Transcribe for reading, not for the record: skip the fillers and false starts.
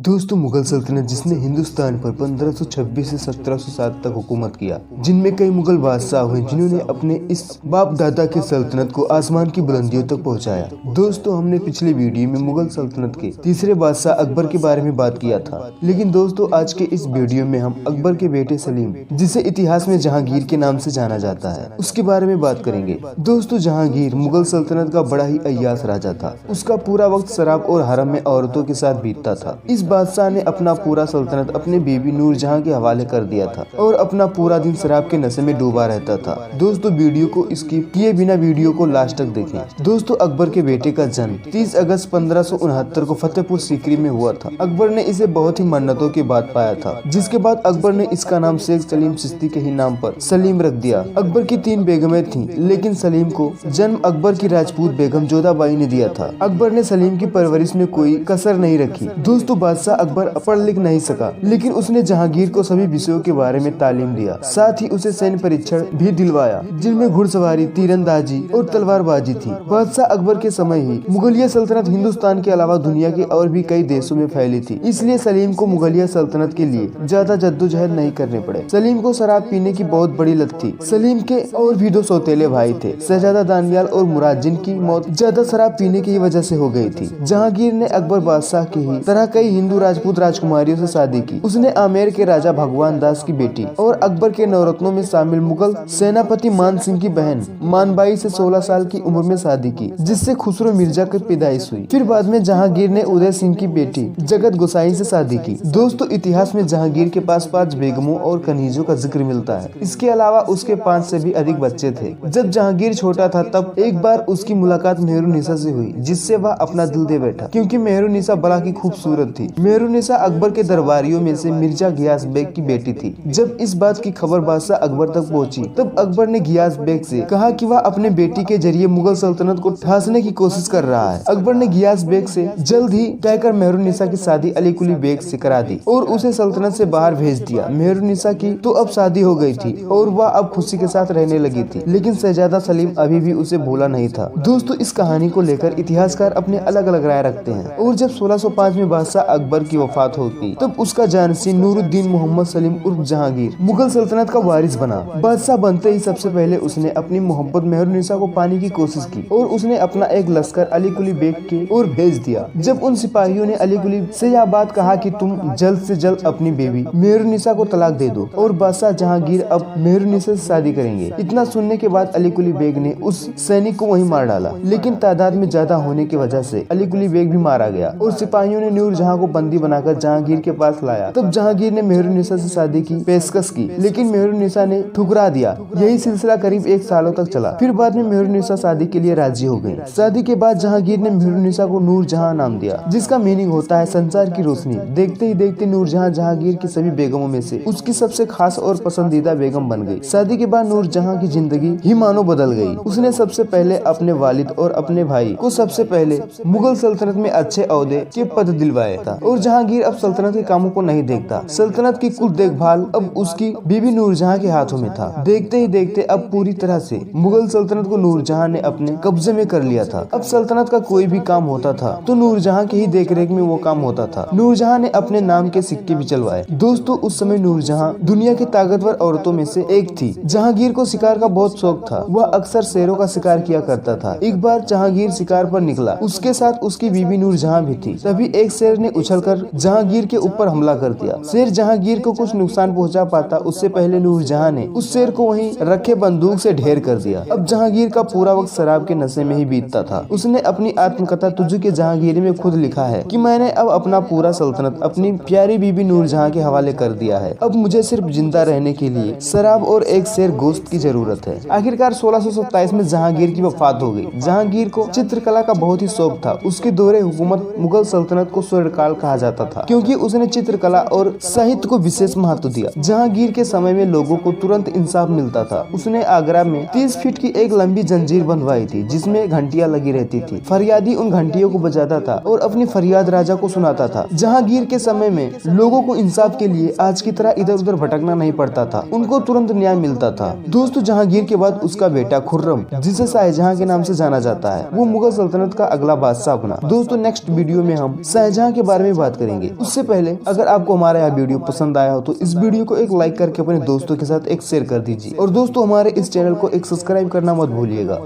दोस्तों मुगल सल्तनत जिसने हिंदुस्तान पर 1526 से 1707 तक हुकूमत किया, जिनमें कई मुगल बादशाह हुए जिन्होंने अपने इस बाप दादा की सल्तनत को आसमान की बुलंदियों तक पहुंचाया। दोस्तों हमने पिछले वीडियो में मुगल सल्तनत के तीसरे बादशाह अकबर के बारे में बात किया था, लेकिन दोस्तों आज के इस वीडियो में हम अकबर के बेटे सलीम, जिसे इतिहास में जहांगीर के नाम से जाना जाता है, उसके बारे में बात करेंगे। दोस्तों जहांगीर मुगल सल्तनत का बड़ा ही अय्याश राजा था। उसका पूरा वक्त शराब और हरम में औरतों के साथ बीतता था। इस बादशाह ने अपना पूरा सल्तनत अपने बीबी नूरजहां के हवाले कर दिया था और अपना पूरा दिन शराब के नशे में डूबा रहता था। दोस्तों वीडियो को स्किप किए बिना वीडियो को लास्ट तक देखें। दोस्तों अकबर के बेटे का जन्म 30 अगस्त 1569 को फतेहपुर सीकरी में हुआ था। अकबर ने इसे बहुत ही मन्नतों के बाद पाया था, जिसके बाद अकबर ने इसका नाम शेख सलीम चिश्ती के ही नाम पर सलीम रख दिया। अकबर की 3 बेगमें थीं, लेकिन सलीम को जन्म अकबर की राजपूत बेगम जोधाबाई ने दिया था। अकबर ने सलीम की परवरिश में कोई कसर नहीं रखी। दोस्तों बादशाह अकबर पढ़ लिख नहीं सका, लेकिन उसने जहांगीर को सभी विषयों के बारे में तालीम दिया। साथ ही उसे सैन्य परीक्षण भी दिलवाया, जिनमें घुड़सवारी, तीरंदाजी और तलवारबाजी थी। बादशाह अकबर के समय ही मुगलिया सल्तनत हिंदुस्तान के अलावा दुनिया के और भी कई देशों में फैली थी, इसलिए सलीम को मुगलिया सल्तनत के लिए ज्यादा जद्दोजहद नहीं करने पड़े। सलीम को शराब पीने की बहुत बड़ी लत थी। सलीम के और भी 2 सौतेले भाई थे, शहजादा दानियाल और मुराद, जिनकी मौत ज्यादा शराब पीने की वजह से हो गई थी। जहांगीर ने अकबर बादशाह की ही तरह कई हिंदू राजपूत राजकुमारियों से शादी की। उसने आमेर के राजा भगवान दास की बेटी और अकबर के नवरत्नों में शामिल मुगल सेनापति मान सिंह की बहन मानबाई से 16 साल की उम्र में शादी की, जिससे खुसरो मिर्जा की पैदाइश हुई। फिर बाद में जहांगीर ने उदय सिंह की बेटी जगत गोसाई से शादी की। दोस्तों इतिहास में जहांगीर के पास 5 बेगमों और कनीजों का जिक्र मिलता है। इसके अलावा उसके 5 से भी अधिक बच्चे थे। जब जहांगीर छोटा था तब एक बार उसकी मुलाकात मेहरुनिसा से हुई, जिससे वह अपना दिल दे बैठा, क्योंकि मेहरुनिसा बड़ा की खूबसूरत थी। मेहरुनिसा अकबर के दरबारियों में से मिर्जा गियास बेग की बेटी थी। जब इस बात की खबर बादशाह अकबर तक पहुंची, तब अकबर ने गियास बेग से कहा कि वह अपने बेटी के जरिए मुगल सल्तनत को ठासने की कोशिश कर रहा है। अकबर ने गियास बेग से जल्द ही कहकर मेहरुनिसा की शादी अली कुली बेग से करा दी और उसे सल्तनत से बाहर भेज दिया। मेहरुनिसा की तो अब शादी हो गई थी और वह अब खुशी के साथ रहने लगी थी, लेकिन शहजादा सलीम अभी भी उसे भूला नहीं था। दोस्तों इस कहानी को लेकर इतिहासकार अपने अलग अलग राय रखते हैं, और जब 1605 में बादशाह अकबर की वफात होगी, तब उसका जानसी नूरुद्दीन मोहम्मद सलीम उर्फ जहांगीर मुगल सल्तनत का वारिस बना। बादशाह बनते ही सबसे पहले उसने अपनी मोहब्बत मेहरुनिसा को पाने की कोशिश की और उसने अपना एक लश्कर अली कुली बेग की ओर भेज दिया। जब उन सिपाहियों ने अली कुली से यह बात कहा कि तुम जल्द से जल्द अपनी बेबी मेहरुनिसा को तलाक दे दो और बादशाह जहांगीर अब मेहरुनिसा से शादी करेंगे। इतना सुनने के बाद अली कुली बेग ने उस सैनिक को वहीं मार डाला, लेकिन तादाद में ज्यादा होने की वजह से अली कुली बेग भी मारा गया और सिपाहियों ने नूरजहां को बंदी बनाकर जहांगीर के पास लाया। तब जहांगीर ने मेहरुनिसा से शादी की पेशकश की, लेकिन मेहरुनिसा ने ठुकरा दिया। यही सिलसिला करीब 1 सालों तक चला। फिर बाद में मेहरुनिसा शादी के लिए राजी हो गई। शादी के बाद जहांगीर ने मेहरुनिसा को नूरजहां नाम दिया, जिसका मीनिंग होता है संसार की रोशनी। देखते ही देखते नूरजहां जहांगीर की सभी बेगमों में से उसकी सबसे खास और पसंदीदा बेगम बन गई। शादी के बाद नूरजहां की जिंदगी ही मानो बदल गई। उसने सबसे पहले अपने वालिद और अपने भाई को सबसे पहले मुगल सल्तनत में अच्छे ओहदे के पद दिलवाए था, और जहांगीर अब सल्तनत के कामों को नहीं देखता। सल्तनत की कुल देखभाल अब उसकी बीबी नूरजहां के हाथों में था। देखते ही देखते अब पूरी तरह से मुगल सल्तनत को नूरजहां ने अपने कब्जे में कर लिया था। अब सल्तनत का कोई भी काम होता था तो नूरजहां की ही देखरेख में वो काम होता था। नूरजहां ने अपने नाम के सिक्के भी चलवाए। दोस्तों उस समय नूरजहां दुनिया की ताकतवर औरतों में से एक थी। जहांगीर को शिकार का बहुत शौक था। वह अक्सर शेरों का शिकार किया करता था। एक बार जहांगीर शिकार पर निकला, उसके साथ उसकी बीबी नूरजहां भी थी। तभी एक शेर ने उछलकर जहांगीर के ऊपर हमला कर दिया। शेर जहांगीर को कुछ नुकसान पहुंचा पाता उससे पहले नूरजहां ने उस शेर को वहीं रखे बंदूक से ढेर कर दिया। अब जहांगीर का पूरा वक्त शराब के नशे में ही बीतता था। उसने अपनी आत्मकथा तुझ के जहांगीर में खुद लिखा है कि मैंने अब अपना पूरा सल्तनत अपनी प्यारी बीबी नूरजहां के हवाले कर दिया है। अब मुझे सिर्फ जिंदा रहने के लिए शराब और एक शेर गोश्त की जरूरत है। आखिरकार 1627 में जहांगीर की वफात हो गई। जहांगीर को चित्रकला का बहुत ही शौक था। उसके दौरे हुकूमत मुगल सल्तनत को स्वर्णकाल कहा जाता था, क्योंकि उसने चित्रकला और साहित्य को विशेष महत्व दिया। जहांगीर के समय में लोगों को तुरंत इंसाफ मिलता था। उसने आगरा में 30 फीट की एक लंबी जंजीर बंधवाई थी, जिसमें घंटियां लगी रहती थी। फरियादी उन घंटियों को बजाता था और अपनी फरियाद राजा को सुनाता था। जहांगीर के समय में लोगों को इंसाफ के लिए आज की तरह इधर उधर भटकना नहीं पड़ता था। उनको तुरंत न्याय मिलता था। दोस्तों जहांगीर के बाद उसका बेटा खुर्रम, जिसे शाहजहां के नाम से जाना जाता है, वो मुगल सल्तनत का अगला बादशाह बना। दोस्तों नेक्स्ट वीडियो में हम शाहजहां के बारे में में बात करेंगे। उससे पहले अगर आपको हमारा यह वीडियो पसंद आया हो तो इस वीडियो को एक लाइक करके अपने दोस्तों के साथ एक शेयर कर दीजिए और दोस्तों हमारे इस चैनल को एक सब्सक्राइब करना मत भूलिएगा।